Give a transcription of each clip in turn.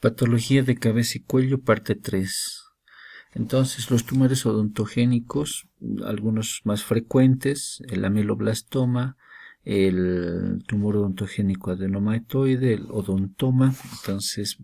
Patología de cabeza y cuello, parte 3. Entonces, los tumores odontogénicos, algunos más frecuentes, el ameloblastoma, el tumor odontogénico adenomatoide, el odontoma, entonces,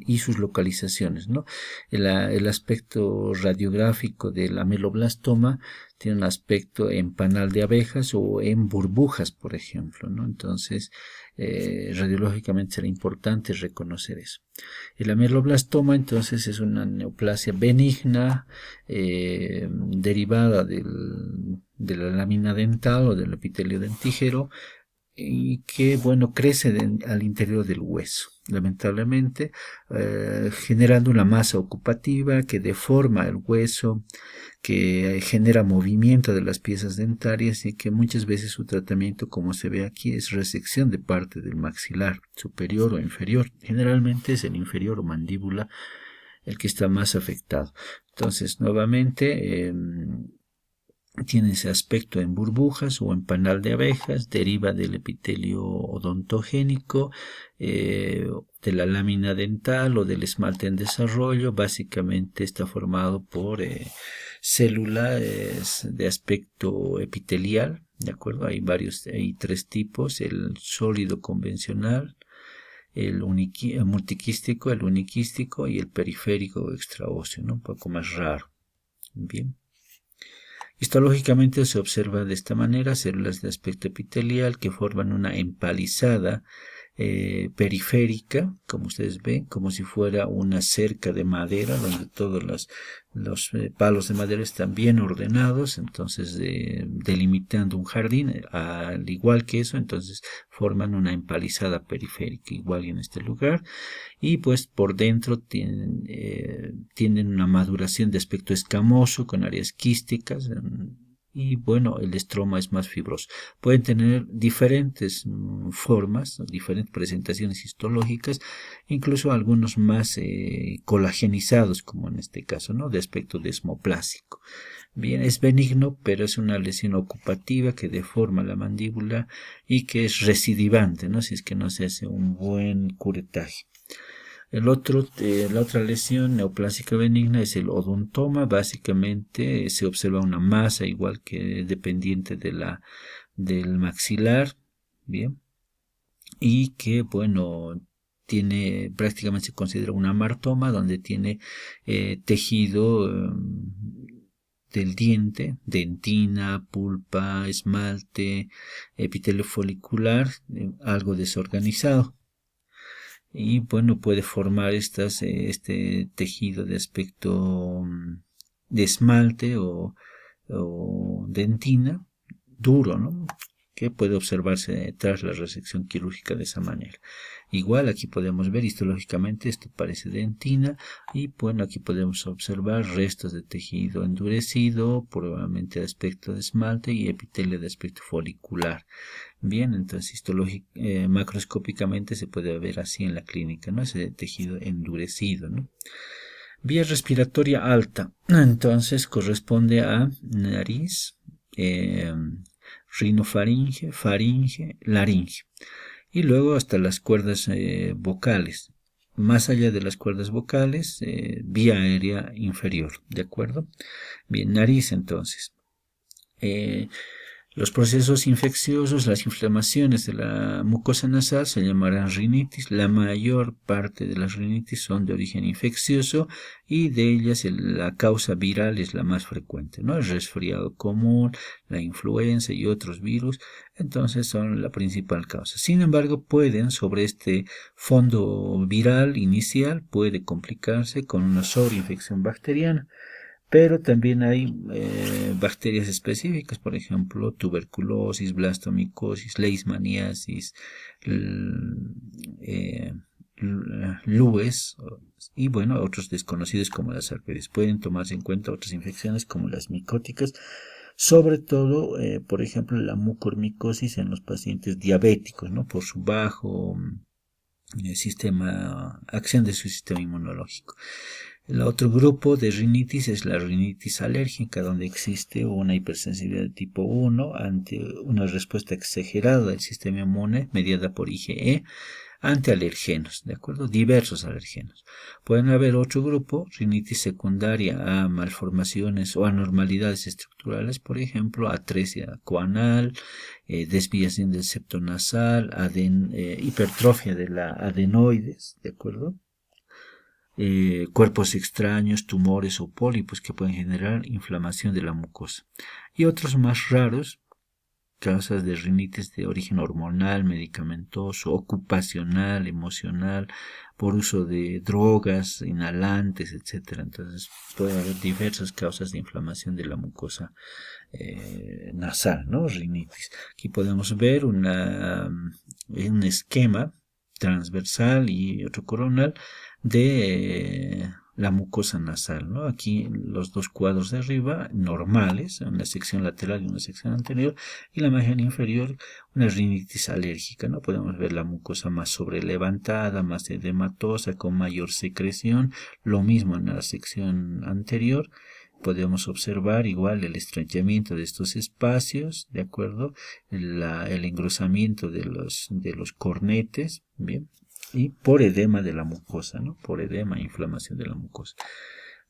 y sus localizaciones, ¿no? El aspecto radiográfico del ameloblastoma tiene un aspecto en panal de abejas o en burbujas, por ejemplo, ¿no? Entonces, radiológicamente será importante reconocer eso. El ameloblastoma entonces es una neoplasia benigna derivada de la lámina dental o del epitelio dentígero y que, bueno, crece al interior del hueso, lamentablemente, generando una masa ocupativa que deforma el hueso, que genera movimiento de las piezas dentarias y que muchas veces su tratamiento, como se ve aquí, es resección de parte del maxilar superior o inferior. Generalmente es el inferior o mandíbula el que está más afectado. Entonces, nuevamente, tiene ese aspecto en burbujas o en panal de abejas, deriva del epitelio odontogénico, de la lámina dental o del esmalte en desarrollo. Básicamente está formado por células de aspecto epitelial, ¿de acuerdo? Hay tres tipos: el sólido convencional, el multiquístico, el uniquístico y el periférico extraóseo, ¿no? Un poco más raro. Bien. Histológicamente se observa de esta manera células de aspecto epitelial que forman una empalizada periférica, como ustedes ven, como si fuera una cerca de madera donde todos los palos de madera están bien ordenados, entonces delimitando un jardín. Al igual que eso, entonces forman una empalizada periférica, igual en este lugar, y pues por dentro tienen una maduración de aspecto escamoso con áreas quísticas. Y bueno, el estroma es más fibroso. Pueden tener diferentes formas, diferentes presentaciones histológicas, incluso algunos más colagenizados, como en este caso, ¿no? De aspecto desmoplásico. Bien, es benigno, pero es una lesión ocupativa que deforma la mandíbula y que es recidivante, ¿no? Si es que no se hace un buen curetaje. La otra lesión neoplásica benigna es el odontoma. Básicamente se observa una masa igual que dependiente del maxilar, bien, y que, bueno, prácticamente se considera un amartoma donde tiene tejido del diente, dentina, pulpa, esmalte, epitelio folicular, algo desorganizado. Y bueno, puede formar este tejido de aspecto de esmalte o dentina duro, ¿no? Que puede observarse tras la resección quirúrgica de esa manera. Igual aquí podemos ver histológicamente esto parece dentina, y bueno, aquí podemos observar restos de tejido endurecido, probablemente de aspecto de esmalte, y epitelio de aspecto folicular. Bien, entonces macroscópicamente se puede ver así en la clínica, ¿no? Ese tejido endurecido, ¿no? Vía respiratoria alta, entonces corresponde a nariz, rinofaringe, faringe, laringe, y luego hasta las cuerdas vocales. Más allá de las cuerdas vocales, vía aérea inferior, ¿de acuerdo? Bien, nariz entonces. Los procesos infecciosos, las inflamaciones de la mucosa nasal se llamarán rinitis. La mayor parte de las rinitis son de origen infeccioso y de ellas la causa viral es la más frecuente, ¿no? El resfriado común, la influenza y otros virus, entonces son la principal causa. Sin embargo, sobre este fondo viral inicial, puede complicarse con una sobreinfección bacteriana. Pero también hay bacterias específicas, por ejemplo, tuberculosis, blastomicosis, leishmaniasis, lues, y bueno, otros desconocidos como las arpías. Pueden tomarse en cuenta otras infecciones como las micóticas, sobre todo, por ejemplo, la mucormicosis en los pacientes diabéticos, ¿no? Por su bajo acción de su sistema inmunológico. El otro grupo de rinitis es la rinitis alérgica, donde existe una hipersensibilidad de tipo 1 ante una respuesta exagerada del sistema inmune mediada por IgE ante alergenos, ¿de acuerdo? Diversos alergenos. Pueden haber otro grupo, rinitis secundaria a malformaciones o anormalidades estructurales, por ejemplo, atresia coanal, desviación del septo nasal, hipertrofia de la adenoides, ¿de acuerdo? Cuerpos extraños, tumores o pólipos que pueden generar inflamación de la mucosa. Y otros más raros, causas de rinitis de origen hormonal, medicamentoso, ocupacional, emocional, por uso de drogas, inhalantes, etc. Entonces puede haber diversas causas de inflamación de la mucosa nasal, ¿no? Rinitis. Aquí podemos ver un esquema transversal y otro coronal de la mucosa nasal, ¿no? Aquí los dos cuadros de arriba normales, una sección lateral y una sección anterior, y la imagen inferior una rinitis alérgica, ¿no? Podemos ver la mucosa más sobrelevantada, más edematosa, con mayor secreción, lo mismo en la sección anterior. Podemos observar igual el estreñimiento de estos espacios, ¿de acuerdo? El engrosamiento de los cornetes, ¿bien? Y por edema de la mucosa, ¿no? Por edema, inflamación de la mucosa.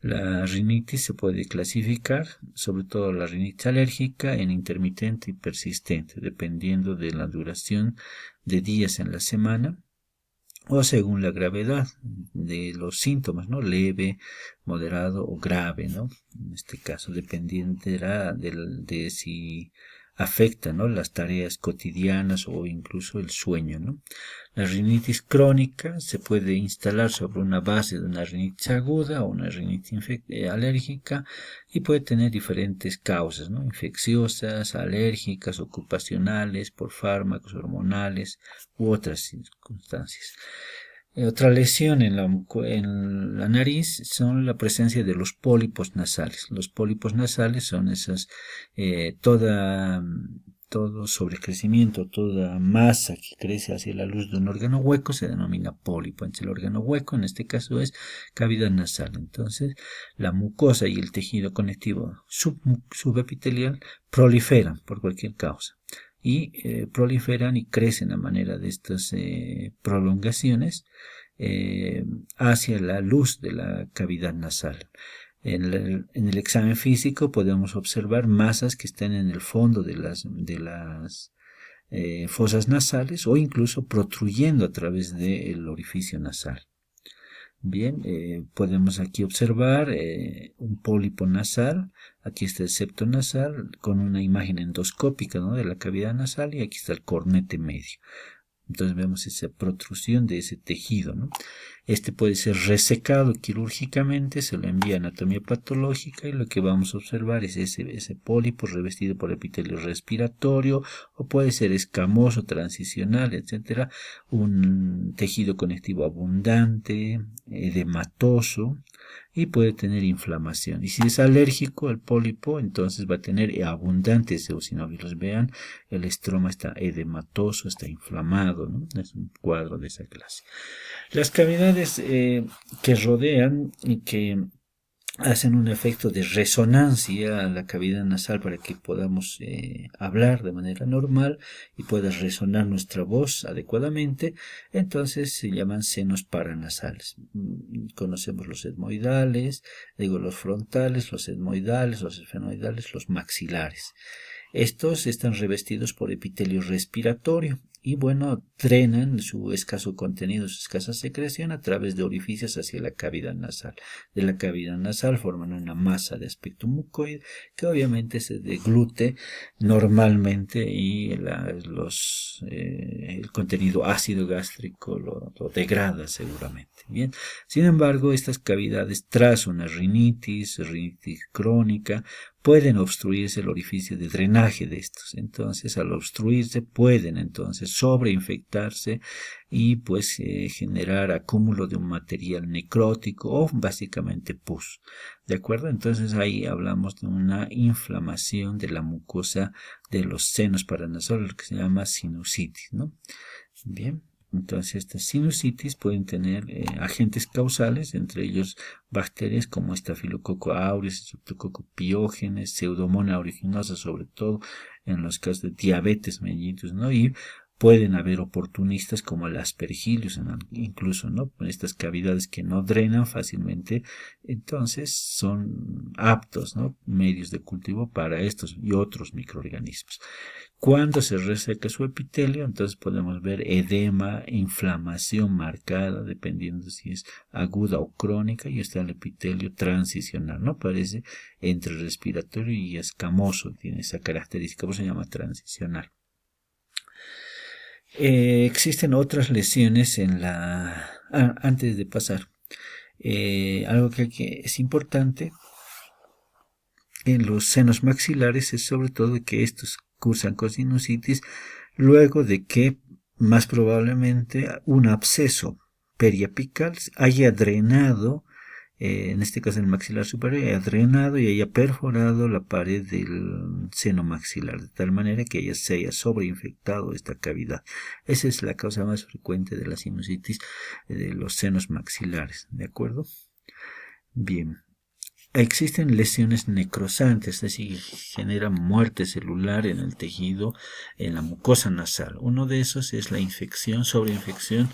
La rinitis se puede clasificar, sobre todo la rinitis alérgica, en intermitente y persistente, dependiendo de la duración de días en la semana o según la gravedad de los síntomas, ¿no? Leve, moderado o grave, ¿no? En este caso dependerá de si afecta, ¿no? Las tareas cotidianas o incluso el sueño, ¿no? La rinitis crónica se puede instalar sobre una base de una rinitis aguda o una rinitis alérgica y puede tener diferentes causas, ¿no? Infecciosas, alérgicas, ocupacionales, por fármacos hormonales u otras circunstancias. Otra lesión en la nariz son la presencia de los pólipos nasales. Los pólipos nasales son esas, todo sobrecrecimiento, toda masa que crece hacia la luz de un órgano hueco se denomina pólipo. Entonces, el órgano hueco en este caso es cavidad nasal. Entonces, la mucosa y el tejido conectivo subepitelial proliferan por cualquier causa. Y proliferan y crecen a manera de estas prolongaciones hacia la luz de la cavidad nasal. En el examen físico podemos observar masas que están en el fondo de las fosas nasales o incluso protruyendo a través del orificio nasal. Bien, podemos aquí observar un pólipo nasal. Aquí está el septo nasal con una imagen endoscópica, ¿no? De la cavidad nasal y aquí está el cornete medio. Entonces vemos esa protrusión de ese tejido, ¿no? Este puede ser resecado quirúrgicamente, se lo envía a anatomía patológica y lo que vamos a observar es ese pólipo revestido por epitelio respiratorio o puede ser escamoso, transicional, etcétera, un tejido conectivo abundante, edematoso y puede tener inflamación. Y si es alérgico al pólipo, entonces va a tener abundantes eosinófilos. Vean, el estroma está edematoso, está inflamado, ¿no? Es un cuadro de esa clase. Las cavidades que rodean y que hacen un efecto de resonancia a la cavidad nasal para que podamos hablar de manera normal y pueda resonar nuestra voz adecuadamente, entonces se llaman senos paranasales. Conocemos los etmoidales, los frontales, los etmoidales, los esfenoidales, los maxilares. Estos están revestidos por epitelio respiratorio y bueno, drenan su escaso contenido, su escasa secreción a través de orificios hacia la cavidad nasal. De la cavidad nasal forman una masa de aspecto mucoide que obviamente se deglute normalmente y el contenido ácido gástrico lo degrada seguramente. Bien, sin embargo, estas cavidades tras una rinitis crónica, pueden obstruirse el orificio de drenaje de estos. Entonces, al obstruirse, pueden entonces sobreinfectarse y pues generar acúmulo de un material necrótico o básicamente pus. ¿De acuerdo? Entonces ahí hablamos de una inflamación de la mucosa de los senos paranasales, lo que se llama sinusitis, ¿no? Bien. Entonces estas sinusitis pueden tener agentes causales, entre ellos bacterias como Staphylococcus aureus, Streptococcus pyogenes, Pseudomonas aeruginosa, sobre todo en los casos de diabetes mellitus, ¿no? Y Pueden haber oportunistas como el aspergillus, incluso, ¿no? Estas cavidades que no drenan fácilmente, entonces son aptos, ¿no? Medios de cultivo para estos y otros microorganismos. Cuando se reseca su epitelio, entonces podemos ver edema, inflamación marcada, dependiendo si es aguda o crónica, y está el epitelio transicional, ¿no? Parece entre respiratorio y escamoso, tiene esa característica, por eso se llama transicional. Existen otras lesiones en la... antes de pasar, algo que es importante en los senos maxilares es sobre todo que estos cursan con sinusitis luego de que más probablemente un absceso periapical haya drenado, en este caso el maxilar superior, haya drenado y haya perforado la pared del seno maxilar, de tal manera que se haya sobreinfectado esta cavidad. Esa es la causa más frecuente de la sinusitis de los senos maxilares, ¿de acuerdo? Bien. Existen lesiones necrosantes, es decir, generan muerte celular en el tejido, en la mucosa nasal. Uno de esos es la infección, sobreinfección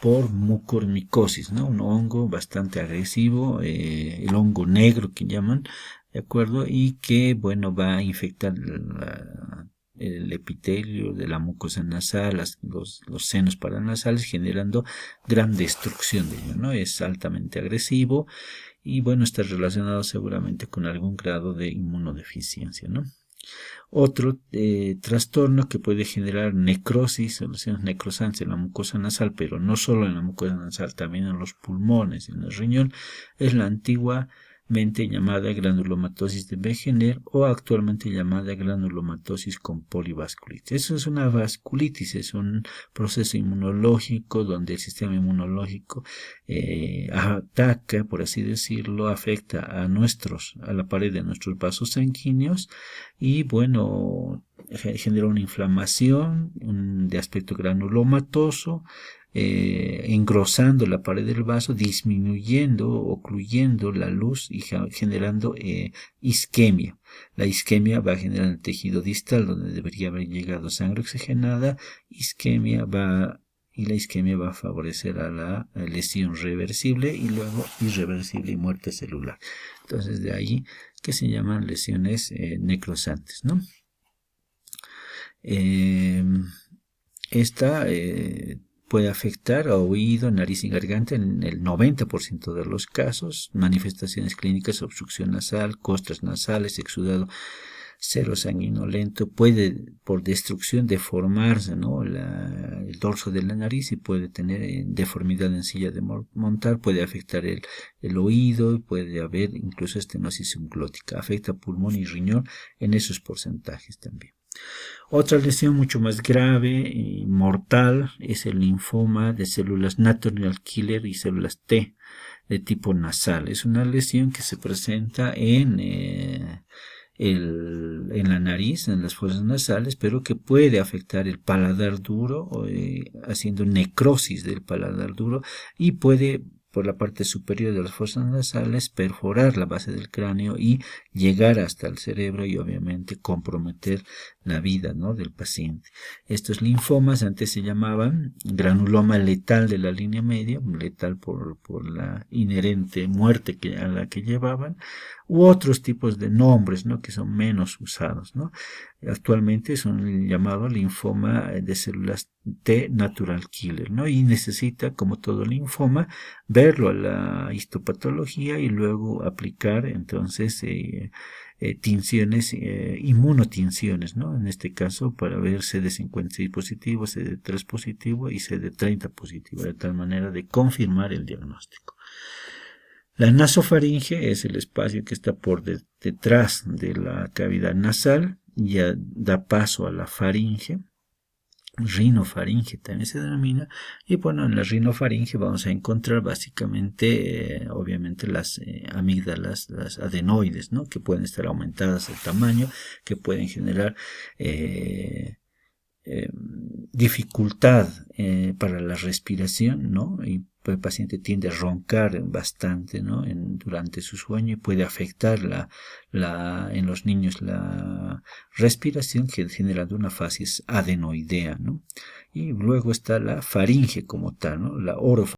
por mucormicosis, ¿no? Un hongo bastante agresivo, el hongo negro que llaman, ¿de acuerdo? Y que, bueno, va a infectar el epitelio de la mucosa nasal, los senos paranasales, generando gran destrucción de ello, ¿no? Es altamente agresivo y bueno, está relacionado seguramente con algún grado de inmunodeficiencia, ¿no? Otro trastorno que puede generar necrosis o lesiones necrosantes en la mucosa nasal, pero no solo en la mucosa nasal, también en los pulmones, en el riñón, es la antiguamente llamada granulomatosis de Wegener o actualmente llamada granulomatosis con polivasculitis. Eso es una vasculitis, es un proceso inmunológico donde el sistema inmunológico ataca, por así decirlo, afecta a la pared de nuestros vasos sanguíneos y bueno, genera una inflamación de aspecto granulomatoso, engrosando la pared del vaso, disminuyendo, ocluyendo la luz y generando isquemia. La isquemia va a generar el tejido distal donde debería haber llegado sangre oxigenada, y la isquemia va a favorecer a la lesión reversible y luego irreversible y muerte celular. Entonces de ahí que se llaman lesiones necrosantes, ¿no? Esta puede afectar a oído, nariz y garganta en el 90% de los casos. Manifestaciones clínicas: obstrucción nasal, costras nasales, exudado serosanguinolento, puede por destrucción deformarse, ¿no? El dorso de la nariz y puede tener deformidad en silla de montar, puede afectar el oído, puede haber incluso estenosis subglótica, afecta pulmón y riñón en esos porcentajes también. Otra lesión mucho más grave y mortal es el linfoma de células natural killer y células T de tipo nasal. Es una lesión que se presenta en la nariz, en las fosas nasales, pero que puede afectar el paladar duro, haciendo necrosis del paladar duro, y puede por la parte superior de las fosas nasales perforar la base del cráneo y llegar hasta el cerebro y obviamente comprometer la vida, ¿no?, del paciente. Estos linfomas antes se llamaban granuloma letal de la línea media, letal por la inherente muerte a la que llevaban, u otros tipos de nombres, ¿no?, que son menos usados, ¿no? Actualmente son llamados linfoma de células T natural killer, ¿no? Y necesita, como todo linfoma, verlo a la histopatología y luego aplicar entonces tinciones, inmunotinciones, ¿no? En este caso para ver CD56 positivo, CD3 positivo y CD30 positivo, de tal manera de confirmar el diagnóstico. La nasofaringe es el espacio que está por detrás de la cavidad nasal, ya da paso a la faringe, rinofaringe también se denomina, y bueno, en la rinofaringe vamos a encontrar básicamente, obviamente las amígdalas, las adenoides, ¿no?, que pueden estar aumentadas de tamaño, que pueden generar dificultad para la respiración, ¿no? Y el paciente tiende a roncar bastante, ¿no?, durante su sueño, y puede afectar en los niños la respiración, generando una facies adenoidea, ¿no? y luego está la faringe como tal, ¿no? La orofaringe.